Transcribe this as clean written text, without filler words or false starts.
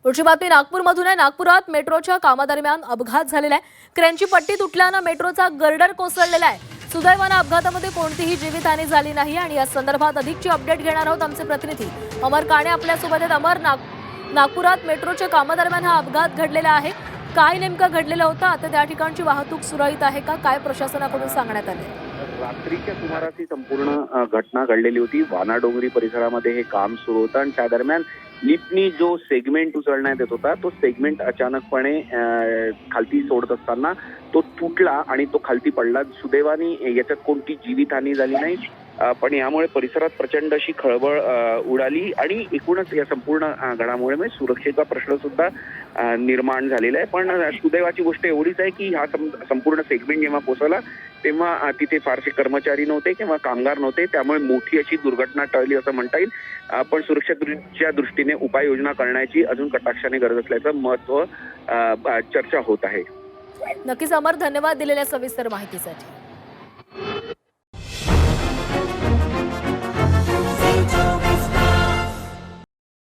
पुढची बातमी नागपूरमधून आहे। नागपुरात मेट्रोच्या कामादरम्यान अपघात झालेला आहे। क्रेनची पट्टी तुटल्याने मेट्रोचा गर्डर कोसळलेला आहे। सुदैवाने अपघातामध्ये कोणतीही जीवितहानी झाली नाही आणि या संदर्भात अधिकची अपडेट घेणार आहोत आमचे प्रतिनिधी अमर काणे आपल्यासोबत आहेत। अमर, नागपुरात मेट्रोच्या कामादरम्यान हा अपघात घडलेला आहे। काय नेमकं घडलेलं होतं? आता त्या ठिकाणची वाहतूक सुरळीत आहे का? काय प्रशासनाकडून सांगण्यात आले? रात्रीच्या सुमारास ही संपूर्ण घटना घडलेली होती। वानाडोंगरी परिसरामध्ये हे काम सुरू होतं आणि त्या दरम्यान लिफ्टनी जो सेगमेंट उचलण्यात येत होता तो सेगमेंट अचानकपणे खालती सोडत असताना तो तुटला आणि तो खालती पडला। सुदैवाने याच्यात कोणती जीवितहानी झाली नाही, पण यामुळे परिसरात प्रचंड अशी खळबळ उडाली आणि एकूणच या संपूर्ण घडामोडीमुळे सुरक्षेचा प्रश्न सुद्धा निर्माण झालेला आहे। पण सुदैवाची गोष्ट एवढीच आहे की हा संपूर्ण सेगमेंट जेव्हा कोसळला तेव्हा तिथे फारसे कर्मचारी नव्हते किंवा कामगार नव्हते, त्यामुळे मोठी अशी दुर्घटना टळली असं म्हणता येईल। पण सुरक्षेच्या दृष्टीने उपाययोजना करण्याची अजून कटाक्षाने गरज असल्याचं महत्त्व चर्चा होत आहे। नक्कीच अमर, धन्यवाद दिलेल्या सविस्तर माहितीसाठी।